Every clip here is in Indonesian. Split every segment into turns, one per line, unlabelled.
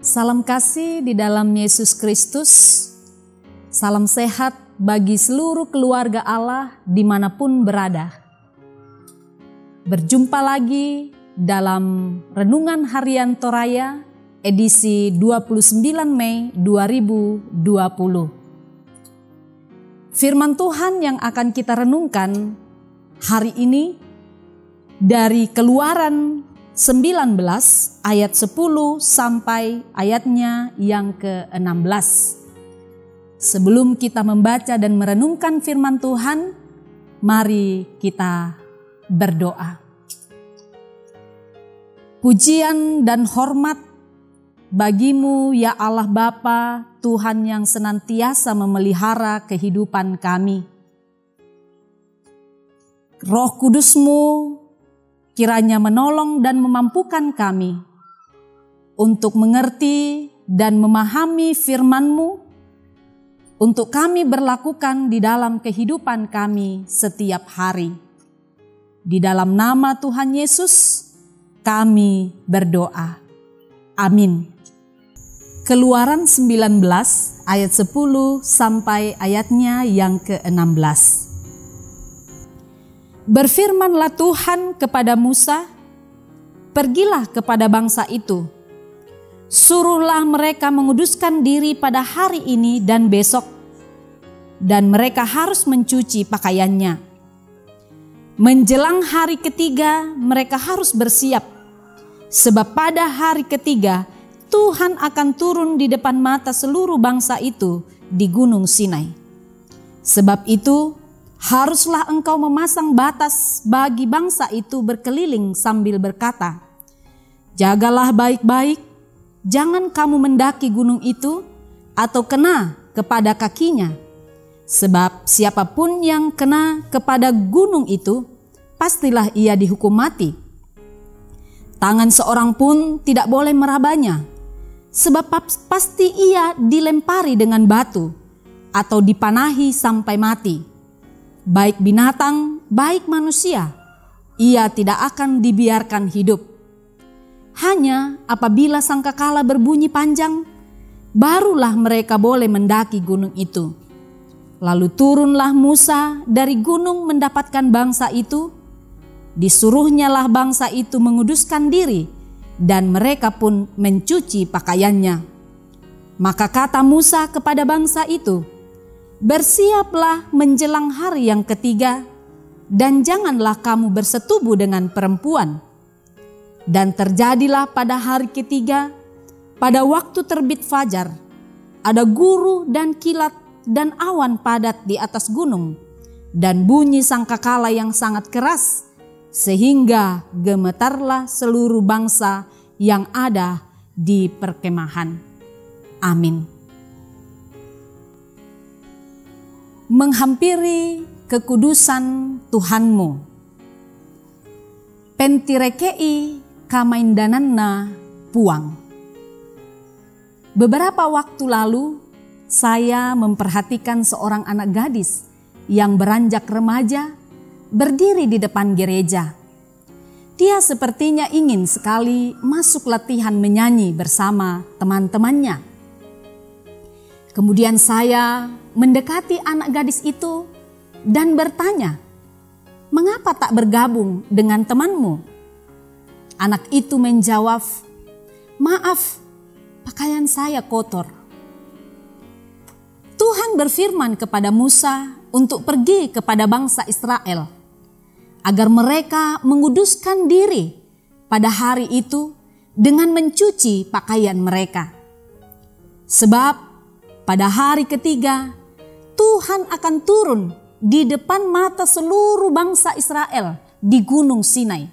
Salam kasih di dalam Yesus Kristus. Salam sehat bagi seluruh keluarga Allah dimanapun berada. Berjumpa lagi dalam Renungan Harian Toraya edisi 29 Mei 2020. Firman Tuhan yang akan kita renungkan hari ini dari Keluaran 19 ayat 10 sampai ayatnya yang ke-16. Sebelum kita membaca dan merenungkan firman Tuhan, mari kita berdoa. Pujian dan hormat bagimu ya Allah Bapa, Tuhan yang senantiasa memelihara kehidupan kami. Roh Kudus-Mu kiranya menolong dan memampukan kami untuk mengerti dan memahami firman-Mu, untuk kami berlakukan di dalam kehidupan kami setiap hari. Di dalam nama Tuhan Yesus, kami berdoa. Amin. Keluaran 19 ayat 10 sampai ayatnya yang ke-16. Berfirmanlah Tuhan kepada Musa, "Pergilah kepada bangsa itu, suruhlah mereka menguduskan diri pada hari ini dan besok, dan mereka harus mencuci pakaiannya. Menjelang hari ketiga mereka harus bersiap, sebab pada hari ketiga Tuhan akan turun di depan mata seluruh bangsa itu di Gunung Sinai. Sebab itu, haruslah engkau memasang batas bagi bangsa itu berkeliling sambil berkata, jagalah baik-baik, jangan kamu mendaki gunung itu atau kena kepada kakinya. Sebab siapapun yang kena kepada gunung itu, pastilah ia dihukum mati. Tangan seorang pun tidak boleh merabanya, sebab pasti ia dilempari dengan batu atau dipanahi sampai mati. Baik binatang, baik manusia, ia tidak akan dibiarkan hidup. Hanya apabila sangkakala berbunyi panjang, barulah mereka boleh mendaki gunung itu. Lalu turunlah Musa dari gunung mendapatkan bangsa itu. Disuruhnyalah bangsa itu menguduskan diri, dan mereka pun mencuci pakaiannya. Maka kata Musa kepada bangsa itu, bersiaplah menjelang hari yang ketiga, dan janganlah kamu bersetubuh dengan perempuan. Dan terjadilah pada hari ketiga, pada waktu terbit fajar, ada guruh dan kilat dan awan padat di atas gunung, dan bunyi sangkakala yang sangat keras, sehingga gemetarlah seluruh bangsa yang ada di perkemahan. Amin. Menghampiri kekudusan Tuhanmu. Pentirekei kamaindananna puang. Beberapa waktu lalu, saya memperhatikan seorang anak gadis yang beranjak remaja berdiri di depan gereja. Dia sepertinya ingin sekali masuk latihan menyanyi bersama teman-temannya. Kemudian saya mendekati anak gadis itu dan bertanya, "Mengapa tak bergabung dengan temanmu?" Anak itu menjawab, "Maaf, pakaian saya kotor." Tuhan berfirman kepada Musa untuk pergi kepada bangsa Israel, agar mereka menguduskan diri pada hari itu dengan mencuci pakaian mereka. Sebab pada hari ketiga, Tuhan akan turun di depan mata seluruh bangsa Israel di Gunung Sinai.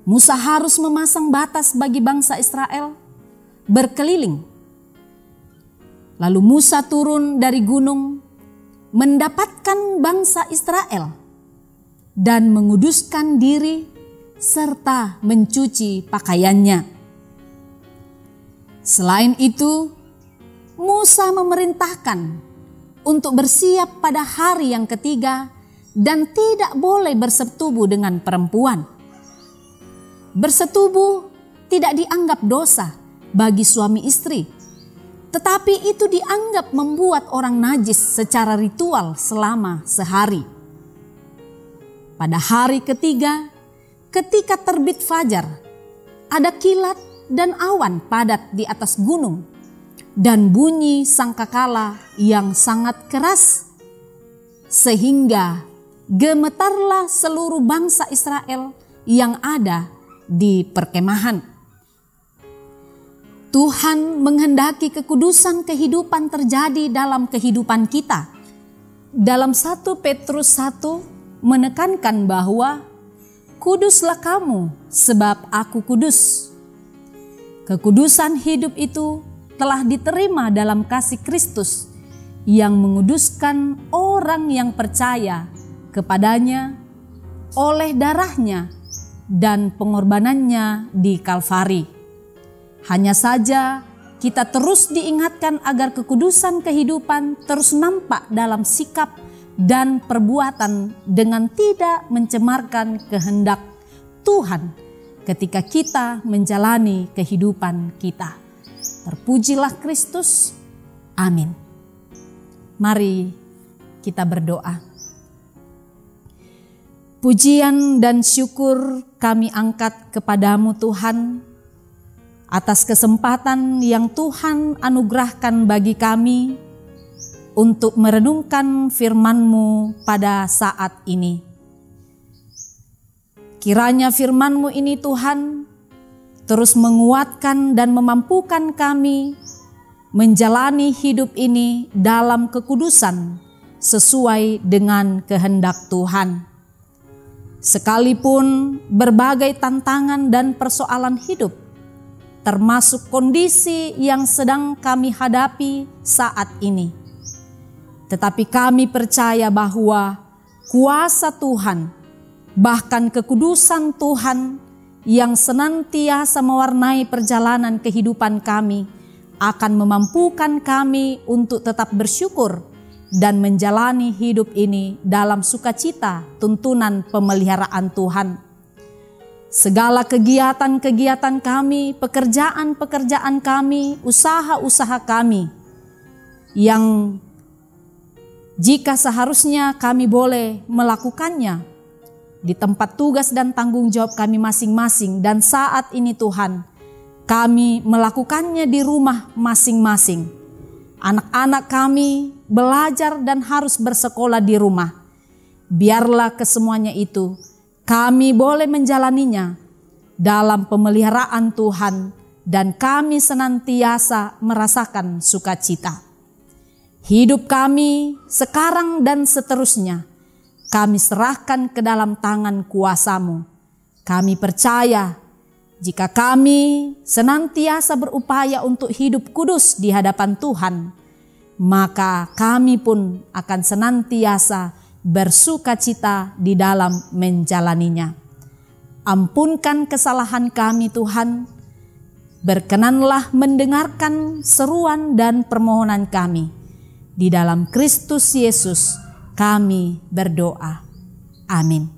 Musa harus memasang batas bagi bangsa Israel berkeliling. Lalu Musa turun dari gunung, mendapatkan bangsa Israel, dan menguduskan diri serta mencuci pakaiannya. Selain itu, Musa memerintahkan untuk bersiap pada hari yang ketiga dan tidak boleh bersetubuh dengan perempuan. Bersetubuh tidak dianggap dosa bagi suami istri, tetapi itu dianggap membuat orang najis secara ritual selama sehari. Pada hari ketiga, ketika terbit fajar, ada kilat dan awan padat di atas gunung, dan bunyi sangkakala yang sangat keras, sehingga gemetarlah seluruh bangsa Israel yang ada di perkemahan. Tuhan menghendaki kekudusan kehidupan terjadi dalam kehidupan kita. Dalam 1 Petrus 1 menekankan bahwa kuduslah kamu sebab aku kudus. Kekudusan hidup itu telah diterima dalam kasih Kristus yang menguduskan orang yang percaya kepadanya oleh darahnya dan pengorbanannya di Kalvari. Hanya saja kita terus diingatkan agar kekudusan kehidupan terus nampak dalam sikap dan perbuatan dengan tidak mencemarkan kehendak Tuhan ketika kita menjalani kehidupan kita. Terpujilah Kristus. Amin. Mari kita berdoa. Pujian dan syukur kami angkat kepadamu Tuhan, atas kesempatan yang Tuhan anugerahkan bagi kami untuk merenungkan firman-Mu pada saat ini. Kiranya firman-Mu ini Tuhan terus menguatkan dan memampukan kami menjalani hidup ini dalam kekudusan sesuai dengan kehendak Tuhan. Sekalipun berbagai tantangan dan persoalan hidup, termasuk kondisi yang sedang kami hadapi saat ini, tetapi kami percaya bahwa kuasa Tuhan, bahkan kekudusan Tuhan yang senantiasa mewarnai perjalanan kehidupan kami, akan memampukan kami untuk tetap bersyukur dan menjalani hidup ini dalam sukacita tuntunan pemeliharaan Tuhan. Segala kegiatan-kegiatan kami, pekerjaan-pekerjaan kami, usaha-usaha kami, yang jika seharusnya kami boleh melakukannya di tempat tugas dan tanggung jawab kami masing-masing, dan saat ini Tuhan, kami melakukannya di rumah masing-masing. Anak-anak kami belajar dan harus bersekolah di rumah. Biarlah kesemuanya itu kami boleh menjalaninya dalam pemeliharaan Tuhan, dan kami senantiasa merasakan sukacita. Hidup kami sekarang dan seterusnya kami serahkan ke dalam tangan kuasa-Mu. Kami percaya jika kami senantiasa berupaya untuk hidup kudus di hadapan Tuhan, maka kami pun akan senantiasa bersukacita di dalam menjalaninya. Ampunkan kesalahan kami Tuhan, berkenanlah mendengarkan seruan dan permohonan kami. Di dalam Kristus Yesus kami berdoa. Amin.